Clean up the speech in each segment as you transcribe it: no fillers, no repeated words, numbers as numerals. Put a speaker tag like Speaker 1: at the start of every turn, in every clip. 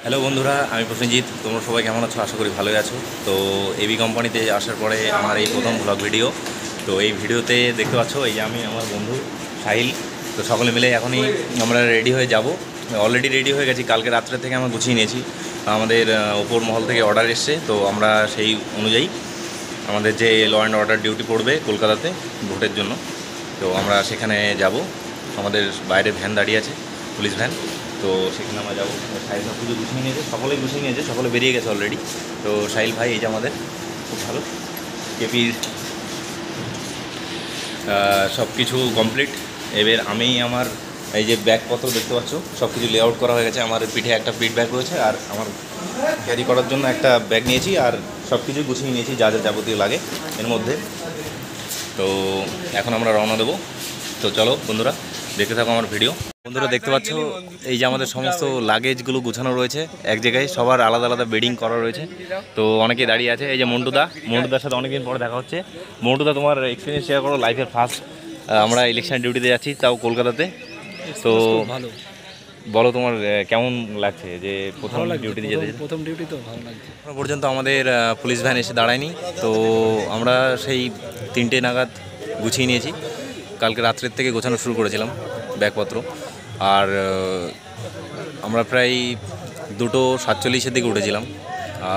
Speaker 1: Hello বন্ধুরা, আমি প্রসেনজিৎ। তোমরা সবাই কেমন আছো? আশা করি ভালোই আছো। তো এবি কোম্পানিতে আসার পরে আমার এই প্রথম ব্লগ ভিডিও। তো এই ভিডিওতে দেখতে পাচ্ছ এই যে আমি আমার বন্ধু সাহিল, তো সকলে মিলে এখনই আমরা রেডি হয়ে যাব। অলরেডি রেডি হয়ে গেছি, কালকে রাত্রে থেকে আমরা গুছিয়ে নিয়েছি। আমাদের ওপর মহল থেকে অর্ডার এসছে, তো আমরা সেই অনুযায়ী আমাদের যে ল অ্যান্ড অর্ডার ডিউটি পড়বে কলকাতাতে ভোটের জন্য, তো আমরা সেখানে যাব। আমাদের বাইরে ভ্যান দাঁড়িয়ে আছে, পুলিশ ভ্যান, তো সেখানে আমরা যাবো। সাহিল সব কিছু গুছিয়ে নিয়েছে, সকলেই গুছিয়ে নিয়েছে, সকলে বেরিয়ে গেছে অলরেডি। তো সাহিল ভাই এই যে আমাদের খুব ভালো কেপির সব কিছু কমপ্লিট। এবার আমি আমার এই যে ব্যাগপত্র দেখতে পাচ্ছ, সব কিছু লে আউট করা হয়ে গেছে। আমার পিঠে একটা পিঠ ব্যাগ রয়েছে, আর আমার ক্যারি করার জন্য একটা ব্যাগ নিয়েছি, আর সব কিছু গুছিয়ে নিয়েছি যা যা যাবতীয় লাগে এর মধ্যে। তো এখন আমরা রওনা দেবো। তো চলো বন্ধুরা, দেখতে থাকো আমার ভিডিও। বন্ধুরা দেখতে পাচ্ছ এই যে আমাদের সমস্ত লাগেজগুলো গুছানো রয়েছে এক জায়গায়, সবার আলাদা আলাদা বেডিং করা রয়েছে। তো অনেকেই দাঁড়িয়ে আছে। এই যে মন্টুদার সাথে অনেকদিন পরে দেখা হচ্ছে। মন্টুদা, তোমার এক্সপিরিয়েন্স শেয়ার করো। লাইফের ফার্স্ট আমরা ইলেকশন ডিউটিতে যাচ্ছি, তাও কলকাতাতে। তো
Speaker 2: ভালো
Speaker 1: বলো, তোমার কেমন লাগছে যে প্রথম ডিউটিতে যেতে?
Speaker 2: প্রথম ডিউটি তো ভালো লাগছে।
Speaker 1: এখনো পর্যন্ত আমাদের পুলিশ ভ্যান এসে দাঁড়ায়নি। তো আমরা সেই 3টে নাগাদ গুছিয়ে নিয়েছি। কালকে রাত্রের থেকে গোছানো শুরু করেছিলাম ব্যাগপত্র। আর আমরা প্রায় 2:47 দিকে উঠেছিলাম।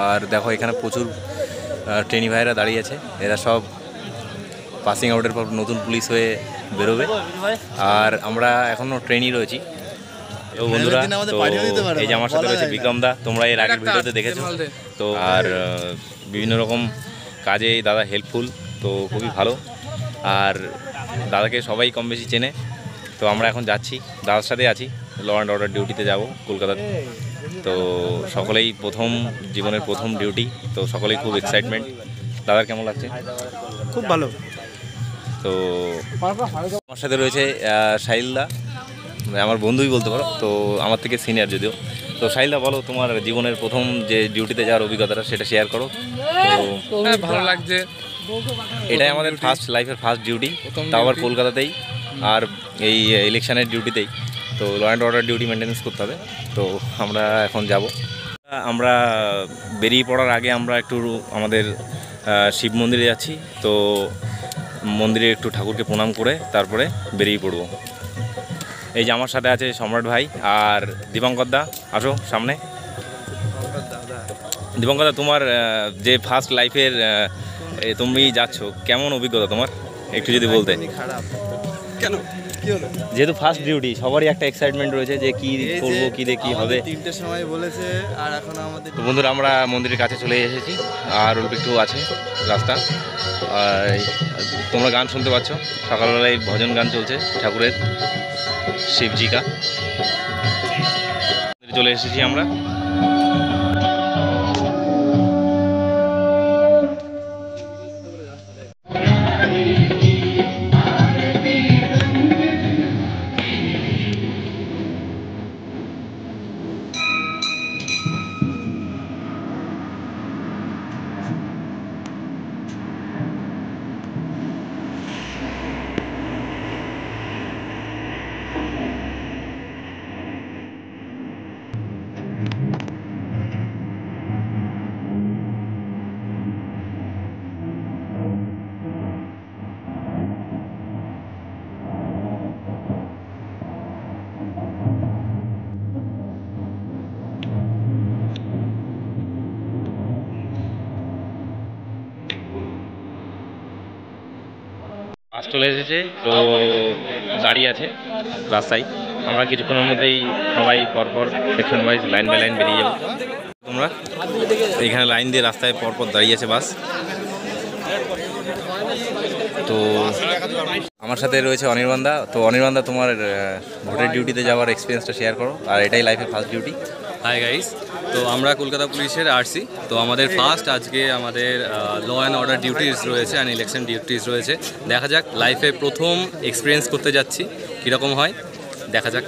Speaker 1: আর দেখো এখানে প্রচুর ট্রেনি ভাইরা দাঁড়িয়ে আছে। এরা সব পাসিং আউটের পর নতুন পুলিশ হয়ে বেরোবে। আর আমরা এখনও ট্রেনই রয়েছি। তো বন্ধুরা, তো এই যে আমার সাথে রয়েছে বিক্রম দা, তোমরা এর আগের ভিডিওতে দেখেছো। তো আর বিভিন্ন রকম কাজে দাদা হেল্পফুল, তো খুবই ভালো। আর দাদাকে সবাই কম বেশি চেনে। তো আমরা এখন যাচ্ছি, দাদার সাথে আছি, ল অ্যান্ড অর্ডার ডিউটিতে যাব কলকাতাতে। তো সকলেই জীবনের প্রথম ডিউটি, তো সকলেই খুব এক্সাইটমেন্ট। দাদার কেমন লাগছে?
Speaker 2: খুব ভালো।
Speaker 1: তো আমার সাথে রয়েছে সাহিলদা, আমার বন্ধুই বলতে পারো, তো আমার থেকে সিনিয়র যদিও। তো সাহিলদা, বলো তোমার জীবনের প্রথম যে ডিউটিতে যাওয়ার অভিজ্ঞতাটা, সেটা শেয়ার করো।
Speaker 2: তো ভালো লাগছে।
Speaker 1: এটাই আমাদের লাইফের ফার্স্ট ডিউটি, তাও আবার কলকাতাতেই, আর এই ইলেকশনের ডিউটিতেই। তো law and order duty maintenance করতে হবে। তো আমরা এখন যাব। আমরা বেরিয়ে পড়ার আগে আমরা একটু আমাদের শিব মন্দিরে যাচ্ছি। তো মন্দিরে একটু ঠাকুরকে প্রণাম করে তারপরে বেরিয়ে পড়ব। এই যে আমার সাথে আছে সম্রাট ভাই আর দীপঙ্কর দা, আসো সামনে। দীপঙ্কর দা, তোমার যে ফার্স্ট লাইফের তুমি যাচ্ছ, কেমন অভিজ্ঞতা তোমার একটু যদি বলতে?
Speaker 2: খারাপ কেন, কি হলো?
Speaker 1: যেহেতু ফার্স্ট ডিউটি, সবারই একটা এক্সাইটমেন্ট রয়েছে যে কি করবো, কি দিয়ে কী হবে।
Speaker 2: 3টের সময় বলেছে, আর এখন আমাদের।
Speaker 1: তো বন্ধুরা, আমরা মন্দিরের কাছে চলে এসেছি, আর অল্প একটু আছে রাস্তা। আর তোমরা গান শুনতে পাচ্ছ, সকালবেলায় ভজন গান চলছে ঠাকুরের, শিবজিকা। চলে এসেছি আমরা। বাস চলে এসেছে, তো দাঁড়িয়ে আছে রাস্তায়। আমরা কিছুক্ষণের মধ্যেই সবাই পরপর section wise line by line বেরিয়ে যাবো। তোমরা এইখানে লাইন দিয়ে রাস্তায় পরপর দাঁড়িয়ে আছে বাস। তো আমার সাথে রয়েছে অনির্বাণ দা। তো অনির্বাণ দা, তোমার ভোটের ডিউটিতে যাওয়ার এক্সপিরিয়েন্সটা শেয়ার করো, আর এটাই লাইফের ফার্স্ট ডিউটি।
Speaker 3: হাই গাইস, তো আমরা কলকাতা পুলিশের আরসি। তো আমাদের ফার্স্ট আজকে আমাদের ল অ্যান্ড অর্ডার ডিউটিস রয়েছে অ্যান্ড ইলেকশন ডিউটিস রয়েছে। দেখা যাক, লাইফে প্রথম এক্সপিরিয়েন্স করতে যাচ্ছি, কীরকম হয় দেখা যাক।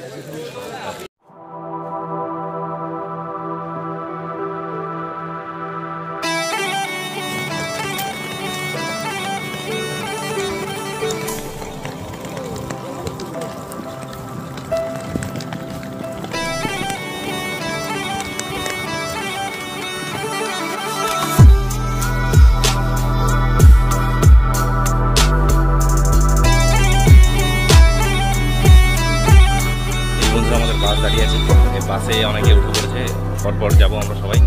Speaker 1: আমাদের বাস দাঁড়িয়ে আছে। এই বাসে অনেকে উঠে পড়েছে, পরপর যাবো আমরা সবাই।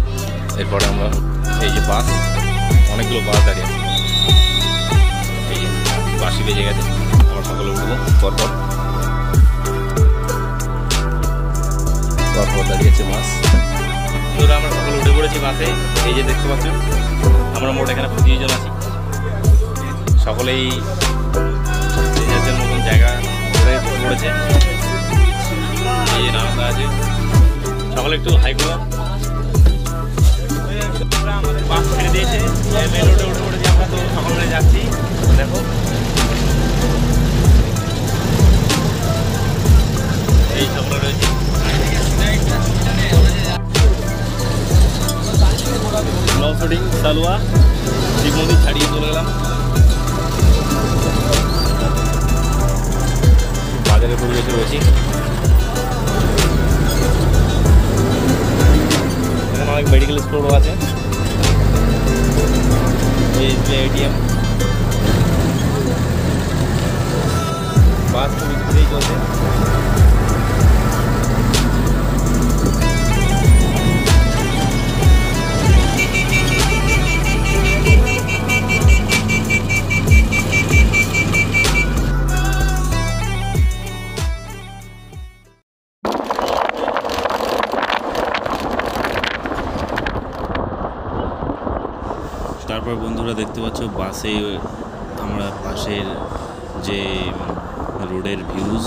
Speaker 1: এরপরে আমরা এই যে বাস, অনেকগুলো বাস দাঁড়িয়ে আছে, এই যে বাসি বেজে গেছে, আমরা সকলে উঠবো পরপর পরপর দাঁড়িয়েছে বাস। বন্ধুরা আমরা সকলে উঠে পড়েছি বাসে। এই যে দেখতে পাচ্ছ আমরা মোট এখানে 25 জন আছি, সকলেই নিজেদের মতন জায়গা ঘুরে পড়েছে। এই যে নামদা আছে, সকলে একটু হাই করো। আমাদের বাস ছেড়ে দিয়েছে, মেন রোডে উঠে পড়েছি আমরা, তো সকলে যাচ্ছি। দেখো এই সকলে রয়েছে। লসডিং সালুয়া শিব মন্দির ছাড়িয়ে চলে গেলাম। বাজারের পরিবেশে রয়েছি, এখানে অনেক মেডিকেল স্টোরও আছে। এই এটিএম, বাস খুবই স্পিডেই চলছে।
Speaker 4: তারপর বন্ধুরা দেখতে পাচ্ছ বাসে আমরা পাশের যে রোডের ভিউজ,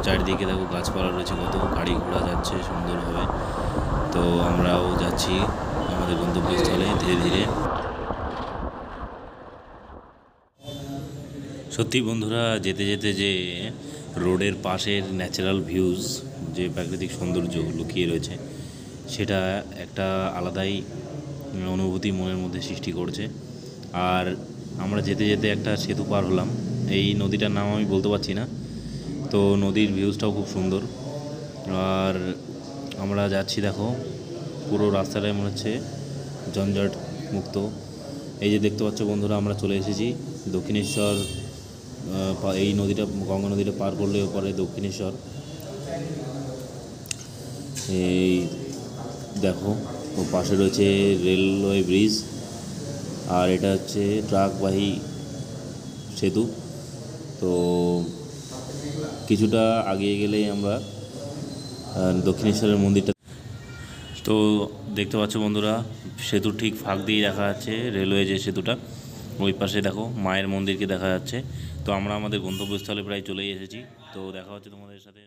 Speaker 4: চারিদিকে দেখো গাছপালা রয়েছে, কত গাড়ি ঘোড়া যাচ্ছে সুন্দরভাবে। তো আমরাও যাচ্ছি আমাদের গন্তব্যস্থলে ধীরে ধীরে। সত্যি বন্ধুরা, যেতে যেতে যে রোডের পাশের ন্যাচারাল ভিউজ, যে প্রাকৃতিক সৌন্দর্য লুকিয়ে রয়েছে, সেটা একটা আলাদাই অনুভূতি মনের মধ্যে সৃষ্টি করছে। আর আমরা যেতে যেতে একটা সেতু পার হলাম, এই নদীটার নাম আমি বলতে পারছি না, তো নদীর ভিউজটাও খুব সুন্দর। আর আমরা যাচ্ছি, দেখো পুরো রাস্তাটাই মনে হচ্ছে ঝঞ্ঝাট মুক্ত। এই যে দেখতে পাচ্ছ বন্ধুরা, আমরা চলে এসেছি দক্ষিণেশ্বর। এই নদীটা, গঙ্গা নদীটা পার করলে ওপরে দক্ষিণেশ্বর। এই দেখো ও পাশে রয়েছে রেলওয়ে ব্রিজ, আর এটা হচ্ছে ট্রাকবাহী সেতু। তো কিছুটা আগিয়ে গেলেই আমরা দক্ষিণেশ্বরের মন্দিরটা। তো দেখতে পাচ্ছ বন্ধুরা, সেতুর ঠিক ফাঁক দিয়ে দেখা যাচ্ছে রেলওয়ে যে সেতুটা, ওই পাশে দেখো মায়ের মন্দিরকে দেখা যাচ্ছে। তো আমরা আমাদের গন্তব্যস্থলে প্রায় চলেই এসেছি। তো দেখা হচ্ছে তোমাদের সাথে।